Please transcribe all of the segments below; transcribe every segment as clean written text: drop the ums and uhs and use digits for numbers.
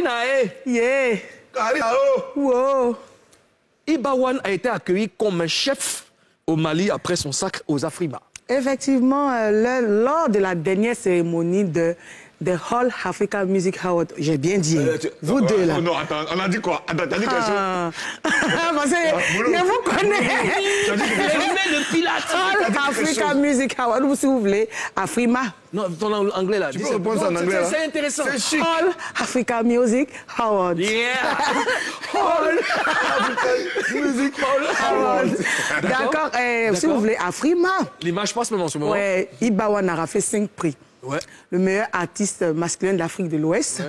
Karina, Yeah. Karina, oh. Wow. Iba One a été accueilli comme un chef au Mali après son sacre aux Afrima. Effectivement, lors de la dernière cérémonie de All Africa Music Award, j'ai bien dit, vous deux là. Non, attends, on a dit quoi? Attends, t'as dit quelque chose? Parce que je vous connais. Le Pilate. All Africa Music Award, ou si vous voulez, Afrima. Non, ton anglais là. Tu peux répondre en anglais. C'est intéressant. C'est chic. All Africa Music Award. Yeah. All Africa Music Award. D'accord, si vous voulez, Afrima. L'image passe même en ce moment. Ouais, Iba One a fait 5 prix. Ouais. Le meilleur artiste masculin d'Afrique de l'Ouest,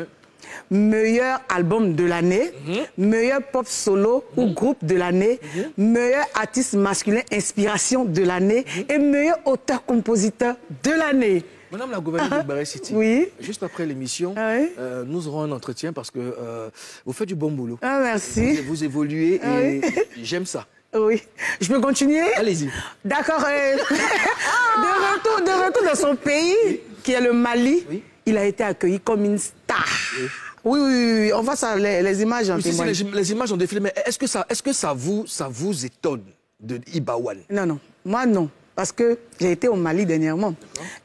meilleur album de l'année, meilleur pop solo ou groupe de l'année, meilleur artiste masculin inspiration de l'année et meilleur auteur-compositeur de l'année. Madame la gouverneure de Barré City, oui. Juste après l'émission, Oui. Nous aurons un entretien parce que vous faites du bon boulot. Ah, merci. Vous évoluez et j'aime ça. Oui. Je peux continuer? Allez-y. D'accord. De retour dans son pays, qui est le Mali, il a été accueilli comme une star. Oui. On voit ça, les images en témoignent. Les images ont défilé, mais est-ce que ça vous étonne de Iba One? Non. Moi, non. Parce que j'ai été au Mali dernièrement.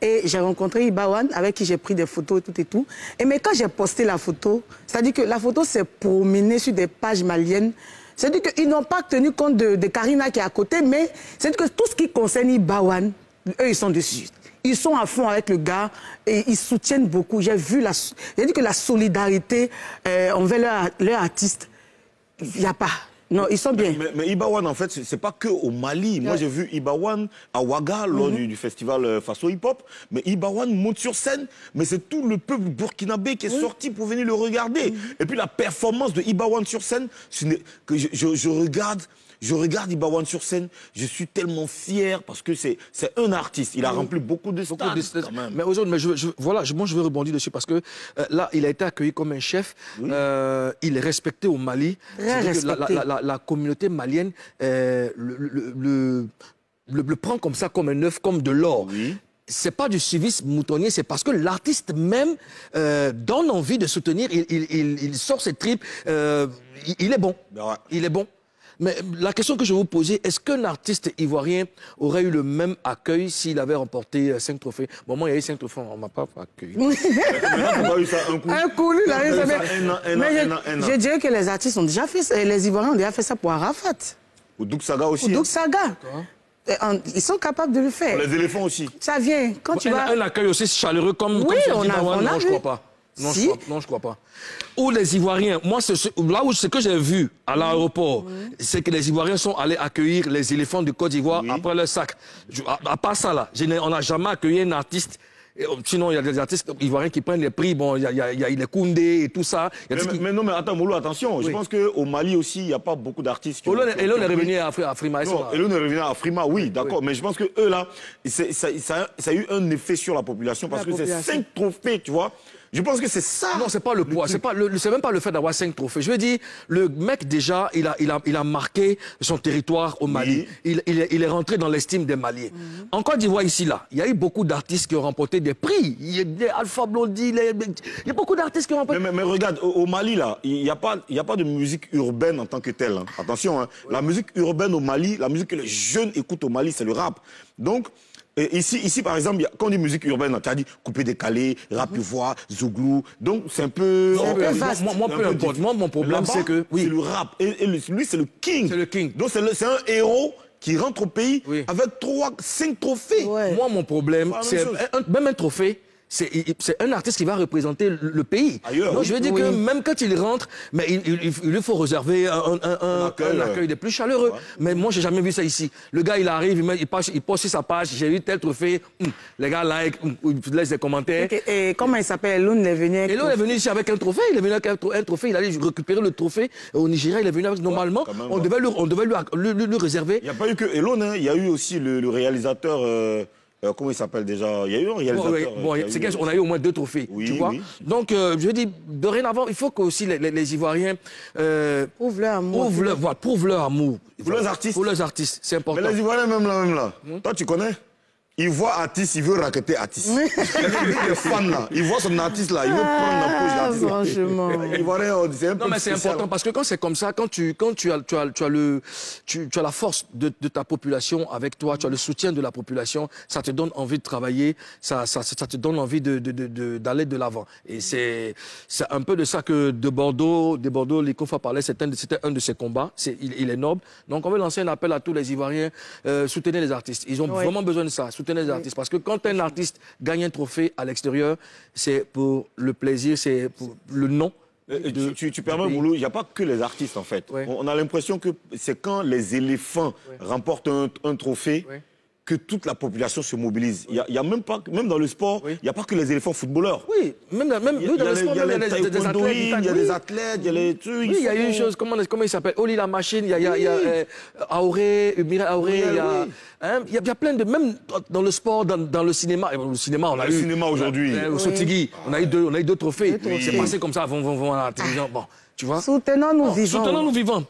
Et j'ai rencontré Iba One, avec qui j'ai pris des photos et tout. Mais quand j'ai posté la photo, c'est-à-dire que la photo s'est promenée sur des pages maliennes. C'est-à-dire qu'ils n'ont pas tenu compte de Karina qui est à côté, mais c'est-à-dire que tout ce qui concerne Iba One, eux, ils sont dessus. Ils sont à fond avec le gars et ils soutiennent beaucoup. J'ai dit que la solidarité envers leur artiste, il n'y a pas. Non, ils sont bien. Mais Iba One, en fait, c'est pas que au Mali. Moi, j'ai vu Iba One à Ouaga, lors du festival Faso Hip Hop. Mais Iba One monte sur scène, mais c'est tout le peuple burkinabé qui est sorti pour venir le regarder. Et puis la performance de Iba One sur scène, que je regarde Iba One sur scène, je suis tellement fier parce que c'est un artiste. Il a rempli beaucoup de stades quand même. Mais aujourd'hui, moi je veux rebondir dessus parce que là, il a été accueilli comme un chef. Il est respecté au Mali. La communauté malienne le prend comme ça, comme un œuf, comme de l'or. C'est pas du civisme moutonnier, c'est parce que l'artiste même donne envie de soutenir. Il sort ses tripes. Il est bon. Il est bon. Mais la question que je vais vous poser, est-ce qu'un artiste ivoirien aurait eu le même accueil s'il avait remporté 5 trophées? Bon, moi, il y a eu 5 trophées, on ne m'a pas accueilli. Un coup, lui, il a eu ça. Mais je dirais que les artistes ont déjà fait ça, les Ivoiriens ont déjà fait ça pour Arafat. Ou Douk Saga aussi. Ou Douk Saga. Ils sont capables de le faire. Les éléphants aussi. Ça vient. Quand tu vas... Un accueil aussi chaleureux comme on a non, je ne crois pas. Non, je ne crois pas. Ou les Ivoiriens, moi, là où ce que j'ai vu à l'aéroport, c'est que les Ivoiriens sont allés accueillir les éléphants de Côte d'Ivoire après leur sacre. À part ça, là, on n'a jamais accueilli un artiste. Sinon, il y a des artistes ivoiriens qui prennent les prix. Bon, il y a les Koundé et tout ça. Mais non, mais attends, Moulou, attention. Je pense qu'au Mali aussi, il n'y a pas beaucoup d'artistes. Elon est revenu à Afrima. Elon est revenu à Afrima, oui, d'accord. Mais je pense que eux, là, ça a eu un effet sur la population parce que c'est 5 trophées, tu vois. Je pense que c'est ça. Non, c'est pas le poids. C'est même pas le fait d'avoir 5 trophées. Je veux dire, le mec, déjà, il a marqué son territoire au Mali. Il est rentré dans l'estime des Maliens. En Côte d'Ivoire, ici, là, il y a eu beaucoup d'artistes qui ont remporté des prix. Il y a des Alpha Blondy, il y a beaucoup d'artistes qui ont remporté. Mais regarde, au Mali, là, il n'y a pas de musique urbaine en tant que telle. Hein. Attention, hein. La musique urbaine au Mali, la musique que les jeunes écoutent au Mali, c'est le rap. Donc, ici, par exemple, quand on dit musique urbaine, tu as dit coupé décalé, rap voix, zouglou. Donc, c'est un peu... Moi, peu importe. Moi, mon problème, c'est que... C'est le rap. Et lui, c'est le king. C'est le king. Donc, c'est un héros qui rentre au pays avec 5 trophées. Moi, mon problème, c'est même un trophée. C'est un artiste qui va représenter le pays. Ailleurs, donc, je veux dire que même quand il rentre, mais il lui faut réserver un accueil des plus chaleureux. Mais moi, j'ai jamais vu ça ici. Le gars, il arrive, il poste sur sa page, j'ai eu tel trophée, les gars like, ils laissent des commentaires. Et comment il s'appelle? Elon est venu avec... Elon est venu ici avec un trophée, il est venu avec un trophée, il allait récupérer le trophée au Nigeria, il est venu avec... Normalement, on devait lui réserver. Il n'y a pas eu que Elon, hein. Il y a eu aussi le réalisateur... comment il s'appelle déjà? Il y a eu un réalisateur. On a eu au moins 2 trophées, tu vois. Donc, je dis, dorénavant, il faut que aussi les Ivoiriens prouvent leur amour. Prouvent leur amour. Pour leurs artistes. Pour leurs artistes, c'est important. Mais les Ivoiriens, même là. Toi, tu connais? Il voit artiste, il veut racketter artiste. Il est fan là, il voit son artiste là, il veut prendre la poche l'artiste. Franchement. Il voit rien, c'est un peu Non, mais c'est important parce que quand c'est comme ça, quand tu as la force de ta population avec toi, tu as le soutien de la population, ça te donne envie de travailler, ça te donne envie d'aller de l'avant. Et c'est un peu de ça que de Bordeaux, les Kofa parlait, c'était un de ses combats. Il est noble. Donc on veut lancer un appel à tous les Ivoiriens, soutenez les artistes. Ils ont vraiment besoin de ça. Soutenez les artistes. Parce que quand un artiste gagne un trophée à l'extérieur, c'est pour le plaisir, c'est pour le nom. Tu permets, Moulou, il n'y a pas que les artistes en fait. On a l'impression que c'est quand les éléphants remportent un trophée que toute la population se mobilise. Il y a même pas, même dans le sport, il n'y a pas que les éléphants footballeurs. Oui, même dans le sport, il y a des athlètes. Il y a des athlètes, il y a les trucs. Oui, il y a eu une chose, comment il s'appelle? Oli la machine, il y a Auré, Mireille Auré, il y a plein de... Même dans le sport, dans le cinéma, on a eu... Le cinéma aujourd'hui. Au Sotigui, on a eu deux trophées. C'est passé comme ça, vont à la télévision. Bon, tu vois? Soutenons-nous vivants. Soutenons-nous vivants.